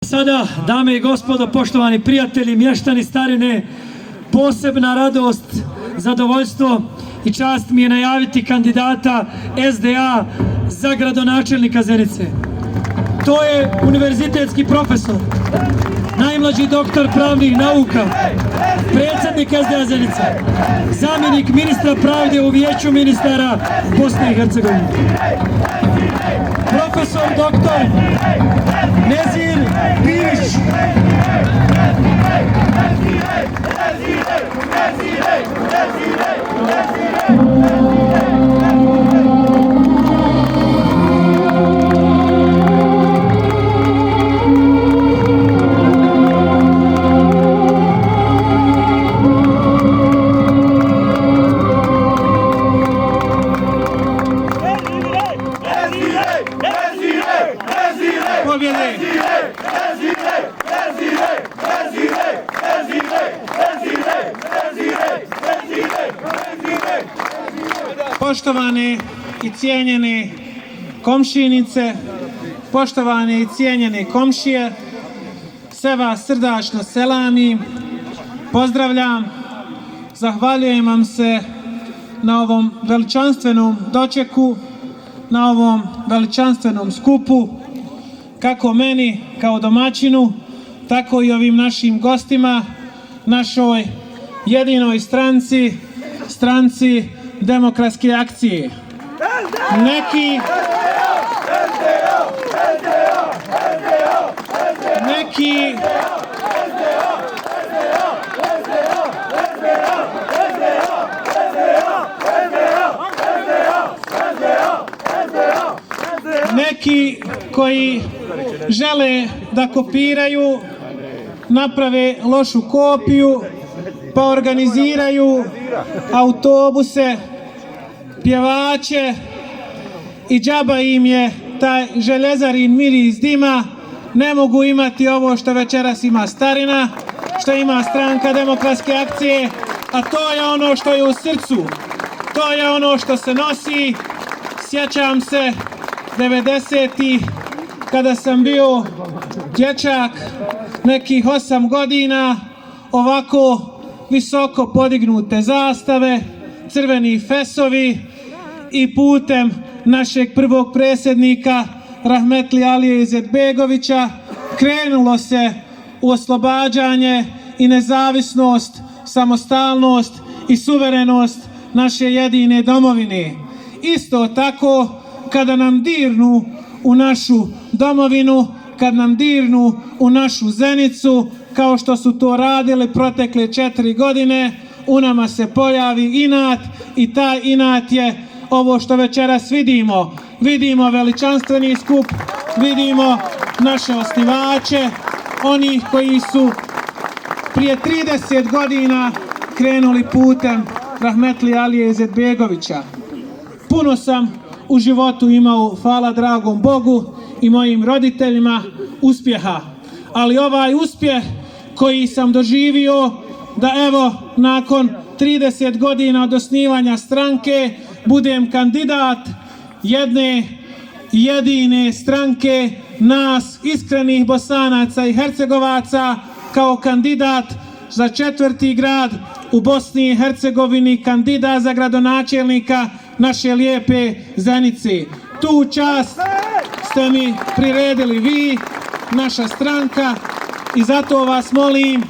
Sada, dame i gospodo, poštovani prijatelji, mještani starine, posebna radost, zadovoljstvo i čast mi je najaviti kandidata SDA za gradonačelnika Zenice. To je univerzitetski profesor, najmlađi doktor pravnih nauka, predsjednik SDA Zenica, zamjenik ministra pravde u Vijeću ministara Bosne i Hercegovine. Profesor doktor Nezir Pirić. Poštovane i cijenjene komšinice, poštovane i cijenjene komšije, sve vas srdačno selamim, pozdravljam, zahvaljujem vam se na ovom veličanstvenom dočeku, na ovom veličanstvenom skupu, kako meni kao domaćinu, tako i ovim našim gostima, našoj jedinoj stranci Demokratske akcije. Neki koji žele da kopiraju, naprave lošu kopiju, pa organiziraju autobuse, pjevače i džaba im je taj željezarin miris dima, ne mogu imati ovo što večeras ima starina, što ima stranka Demokratske akcije, a to je ono što je u srcu, to je ono što se nosi. Sjećam se 90-ih kada sam bio dječak, nekih 8 godina, ovako visoko podignute zastave, crveni fesovi i putem našeg prvog predsjednika Rahmetli Alije Izetbegovića krenulo se u oslobađanje i nezavisnost, samostalnost i suverenost naše jedine domovine. Isto tako, kada nam dirnu u našu domovinu, kad nam dirnu u našu Zenicu, kao što su to radili protekle 4 godine, u nama se pojavi inat i taj inat je ovo što večeras vidimo. Vidimo veličanstveni skup, vidimo naše osnivače, oni koji su prije 30 godina krenuli putem Rahmetli Alije Izetbegovića. Puno sam u životu imao, hvala dragom Bogu i mojim roditeljima, uspjeha. Ali ovaj uspjeh koji sam doživio, da evo nakon 30 godina od osnivanja stranke budem kandidat jedne jedine stranke nas iskrenih Bosanaca i Hercegovaca kao kandidat za 4. grad u Bosni i Hercegovini, kandidat za gradonačelnika naše lijepe Zenice. Tu čast ste mi priredili vi, naša stranka, i zato vas molim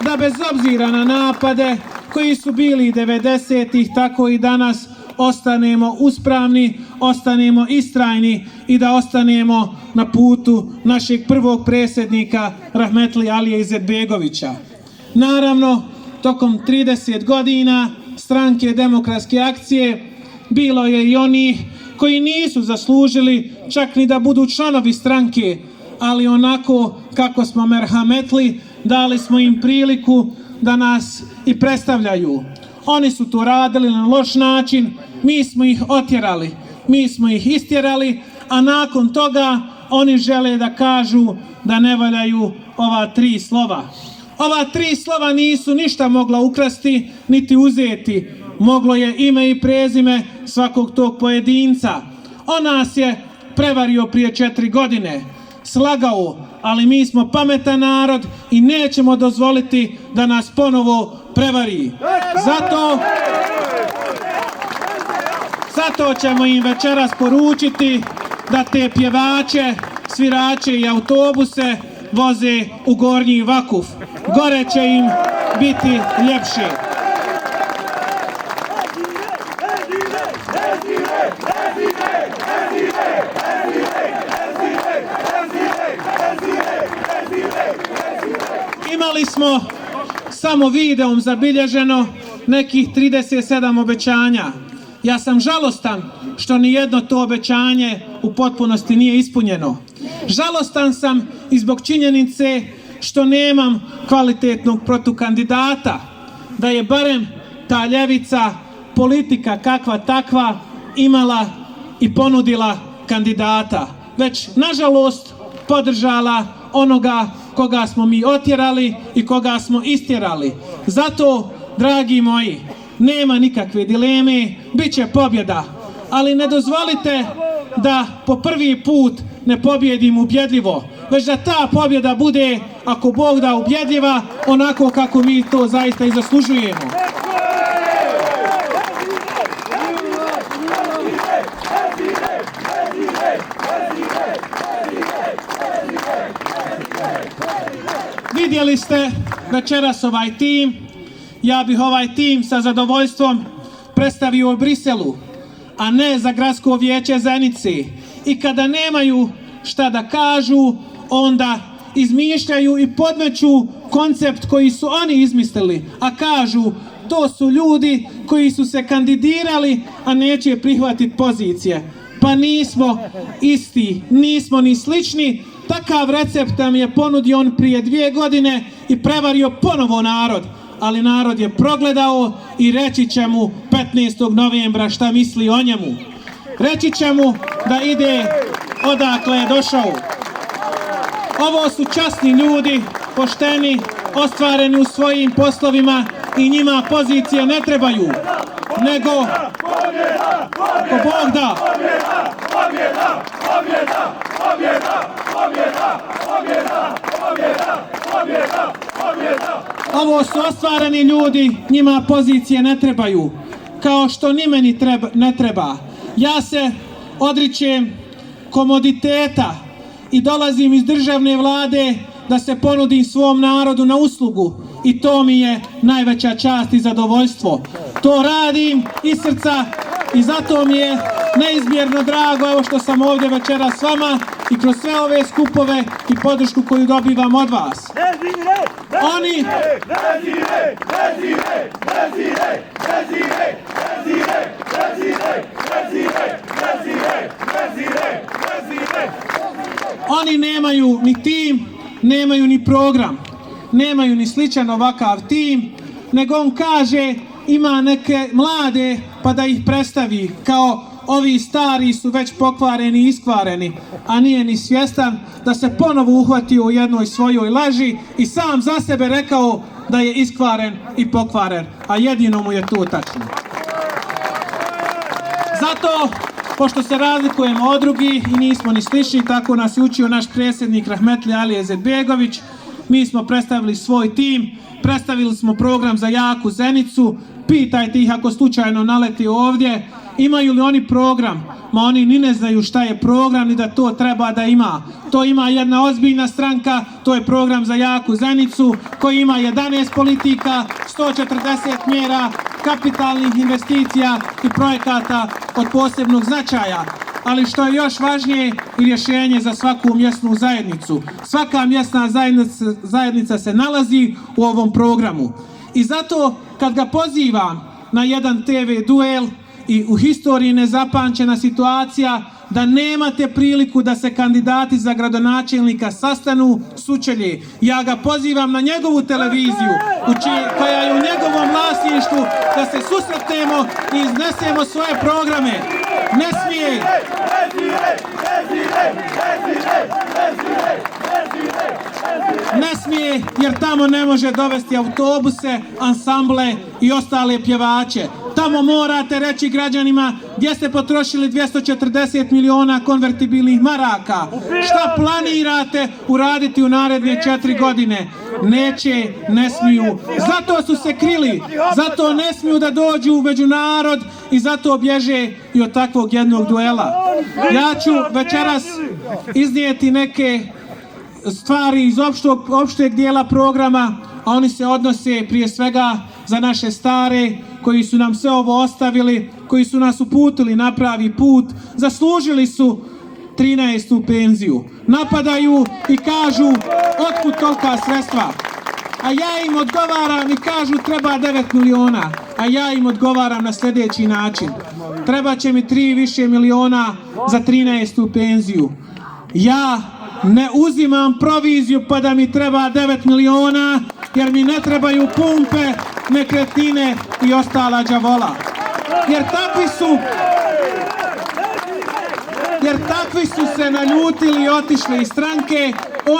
da bez obzira na napade koji su bili 90-ih, tako i danas ostanemo uspravni, ostanemo istrajni i da ostanemo na putu našeg prvog predsjednika Rahmetli Alije Izetbegovića. Naravno, tokom 30 godina stranke Demokratske akcije bilo je i onih koji nisu zaslužili čak ni da budu članovi stranke, ali onako kako smo merhametli, dali smo im priliku da nas i predstavljaju. Oni su to radili na loš način, mi smo ih otjerali, mi smo ih istjerali, a nakon toga oni žele da kažu da ne valjaju ova 3 slova. Ova 3 slova nisu ništa mogla ukrasti niti uzeti. Moglo je ime i prezime svakog tog pojedinca. On nas je prevario prije 4 godine. slagao, ali mi smo pametan narod i nećemo dozvoliti da nas ponovo prevari. Zato ćemo im večeras poručiti da te pjevače, svirače i autobuse voze u Gornji Vakuf. Gore će im biti ljepše. Imali smo samo videom zabilježeno nekih 37 obećanja. Ja sam žalostan što nijedno to obećanje u potpunosti nije ispunjeno. Žalostan sam i zbog činjenice što nemam kvalitetnog protukandidata, da je barem ta ljevica, politika kakva takva, imala i ponudila kandidata, već nažalost podržala onoga koga smo mi otjerali i koga smo istjerali. Zato, dragi moji, nema nikakve dileme, bit će pobjeda, ali ne dozvolite da po prvi put ne pobjedim ubjedljivo, već da ta pobjeda bude, ako Bog da, ubjedljiva, onako kako mi to zaista i zaslužujemo. Vidjeli ste večeras ovaj tim. Ja bih ovaj tim sa zadovoljstvom predstavio u Briselu, a ne za Gradsko vijeće Zenice. I kada nemaju šta da kažu, onda izmišljaju i podmeću koncept koji su oni izmislili, a kažu to su ljudi koji su se kandidirali, a neće prihvatiti pozicije. Pa nismo isti, nismo ni slični. Takav recept nam je ponudio on prije 2 godine i prevario ponovo narod. Ali narod je progledao i reći će mu 15. novembra šta misli o njemu. Reći će mu da ide odakle je došao. Ovo su časni ljudi, pošteni, ostvareni u svojim poslovima i njima pozicije ne trebaju, nego ko Bog da. Ovo su ostvareni ljudi, njima pozicije ne trebaju, kao što ni meni ne treba. Ja se odričem komoditeta i dolazim iz državne vlade da se ponudim svom narodu na uslugu i to mi je najveća čast i zadovoljstvo. To radim iz srca i zato mi je neizmjerno drago evo što sam ovdje večeras s vama i kroz sve ove skupove i podršku koju dobivam od vas. Oni nemaju ni tim, nemaju ni program, nemaju ni sličan ovakav tim, nego on kaže ima neke mlade pa da ih predstavi kao ovi stari su već pokvareni i iskvareni, a nije ni svjestan da se ponovo uhvatio u jednoj svojoj laži i sam za sebe rekao da je iskvaren i pokvaren, a jedino mu je to tačno. Zato, pošto se razlikujemo od drugih i nismo ni slični, tako nas je učio naš predsjednik Rahmetli Ali Ezetbegović, mi smo predstavili svoj tim, predstavili smo program za jaku Zenicu. Pitajte ih ako slučajno naleti ovdje, imaju li oni program? Ma oni ni ne znaju šta je program ni da to treba da ima. To ima jedna ozbiljna stranka, to je program za jaku Zenicu koji ima 11 politika, 140 mjera, kapitalnih investicija i projekata od posebnog značaja. Ali što je još važnije, i rješenje za svaku mjesnu zajednicu. Svaka mjesna zajednica se nalazi u ovom programu. I zato kad ga pozivam na jedan TV duel i u historiji nezapamćena situacija da nemate priliku da se kandidati za gradonačelnika sastanu sučelje, ja ga pozivam na njegovu televiziju koja je u njegovom vlasništvu da se susretnemo i iznesemo svoje programe. Ne smije! Ne smije, jer tamo ne može dovesti autobuse, ansamble i ostale pjevače. Tamo morate reći građanima gdje ste potrošili 240 miliona konvertibilnih maraka. Šta planirate uraditi u naredne 4 godine? Neće, ne smiju. Zato su se krili, zato ne smiju da dođu u međunarod i zato bježe i od takvog jednog duela. Ja ću večeras iznijeti neke stvari iz opšteg dijela programa, a oni se odnose prije svega za naše stare koji su nam sve ovo ostavili, koji su nas uputili na pravi put, zaslužili su 13. penziju. Napadaju i kažu otkud tolika sredstva. A ja im odgovaram i kažu treba 9 miliona. A ja im odgovaram na sljedeći način. Treba će mi 3 više miliona za 13. penziju. Ja ne uzimam proviziju pa da mi treba 9 miliona jer mi ne trebaju pumpe, nekretnine i ostala đavola. Jer takvi su se naljutili i otišli iz stranke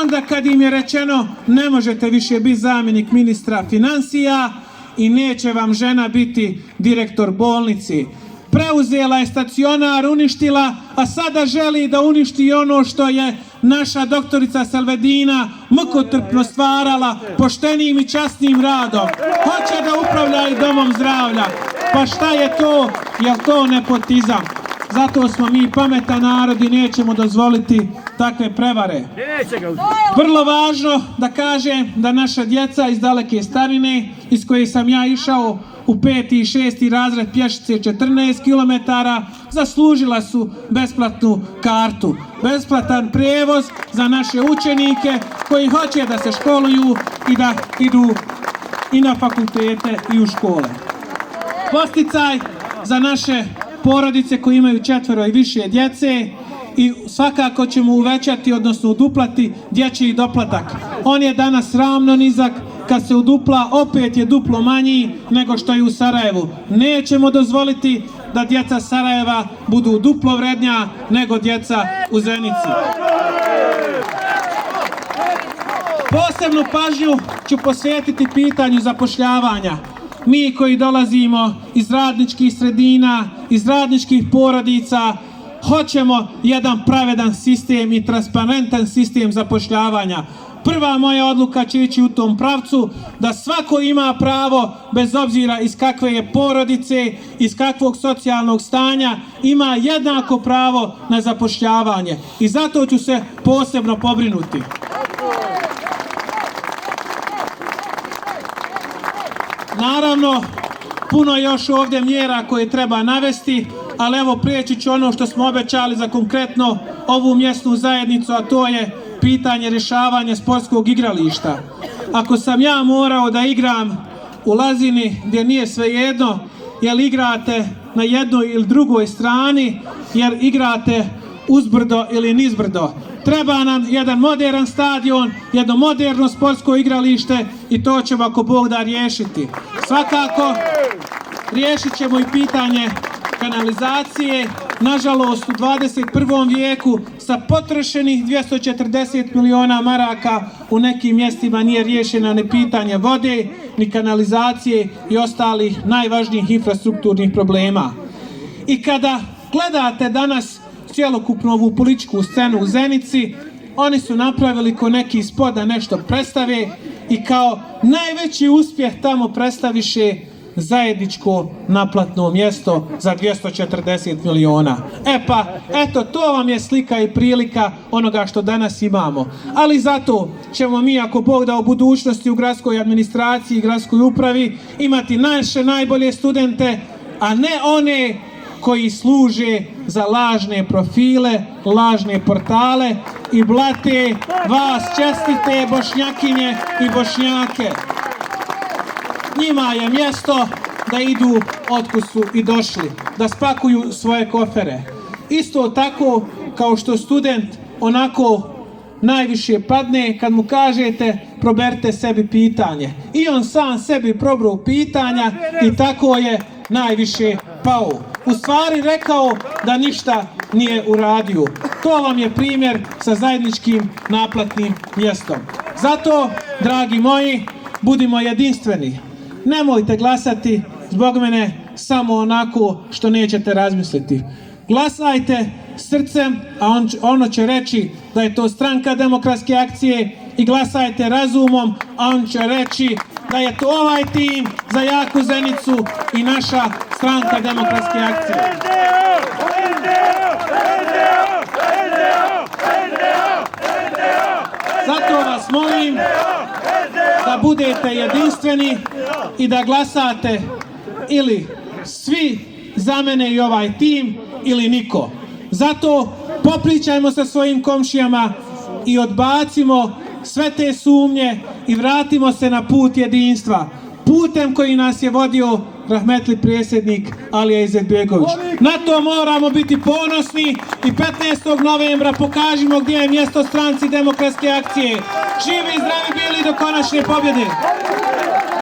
onda kad im je rečeno ne možete više biti zamjenik ministra financija i neće vam žena biti direktor bolnici. Preuzela je stacionar, uništila, a sada želi da uništi ono što je naša doktorica Selvedina mukotrpno stvarala poštenim i časnim radom. Hoće da upravlja i domom zdravlja. Pa šta je to? Je li to nepotizam? Zato smo mi pametan narod i nećemo dozvoliti takve prevare. Vrlo važno da kažem da naša djeca iz daleke starine, iz koje sam ja išao u 5. i 6. razred pješice 14 km, zaslužila su besplatnu kartu. Besplatan prijevoz za naše učenike koji hoće da se školuju i da idu i na fakultete i u škole. Posticaj za naše porodice koji imaju 4 i više djece i svakako ćemo uvećati, odnosno uduplati dječji doplatak. On je danas ravno nizak, kad se udupla opet je duplo manji nego što je u Sarajevu. Nećemo dozvoliti da djeca Sarajeva budu duplo vrednija nego djeca u Zenici. Posebnu pažnju ću posvetiti pitanju zapošljavanja. Mi koji dolazimo iz radničkih sredina, iz radničkih porodica, hoćemo jedan pravedan sistem i transparentan sistem zapošljavanja. Prva moja odluka će ići u tom pravcu da svako ima pravo, bez obzira iz kakve je porodice, iz kakvog socijalnog stanja, ima jednako pravo na zapošljavanje. I zato ću se posebno pobrinuti. Naravno, puno još ovdje mjera koje treba navesti, ali evo prijeći ću ono što smo obećali za konkretno ovu mjesnu zajednicu, a to je pitanje rješavanja sportskog igrališta. Ako sam ja morao da igram u Lazini, gdje nije svejedno jel igrate na jednoj ili drugoj strani, jer igrate uzbrdo ili nizbrdo. Treba nam jedan modern stadion, jedno moderno sportsko igralište i to ćemo ako Bog da riješiti. Svakako riješit ćemo i pitanje kanalizacije. Nažalost, u 21. vijeku sa potrošenih 240 miliona maraka u nekim mjestima nije riješeno ni pitanje vode, ni kanalizacije i ostalih najvažnijih infrastrukturnih problema. I kada gledate danas cjelokupnu ovu političku scenu u Zenici, oni su napravili ko neki spot da nešto predstave i kao najveći uspjeh tamo predstaviše zajedničko naplatno mjesto za 240 miliona. Eto, to vam je slika i prilika onoga što danas imamo. Ali zato ćemo mi, ako Bog da, u budućnosti u gradskoj administraciji i gradskoj upravi imati naše najbolje studente, a ne one koji služe za lažne profile, lažne portale i blate vas čestite Bošnjakinje i Bošnjake. Njima je mjesto da idu otkud su i došli, da spakuju svoje kofere. Isto tako kao što student onako najviše padne kad mu kažete proberite sebi pitanje. I on sam sebi probrao pitanja i tako je najviše pao. U stvari rekao da ništa nije uradio. To vam je primjer sa zajedničkim naplatnim mjestom. Zato, dragi moji, budimo jedinstveni. Nemojte glasati zbog mene samo onako što nećete razmisliti. Glasajte srcem, a ono će reći da je to Stranka demokratske akcije, i glasajte razumom, a on će reći da je to ovaj tim za jaku Zenicu i naša Stranka demokratske akcije. Zato vas molim da budete jedinstveni i da glasate ili svi za mene i ovaj tim ili niko. Zato popričajmo sa svojim komšijama i odbacimo sve te sumnje i vratimo se na put jedinstva. Putem koji nas je vodio rahmetli predsjednik Alija Izetbegović. Na to moramo biti ponosni i 15. novembra pokažimo gdje je mjesto Stranci demokratske akcije. Živi i zdravi bili do konačne pobjede!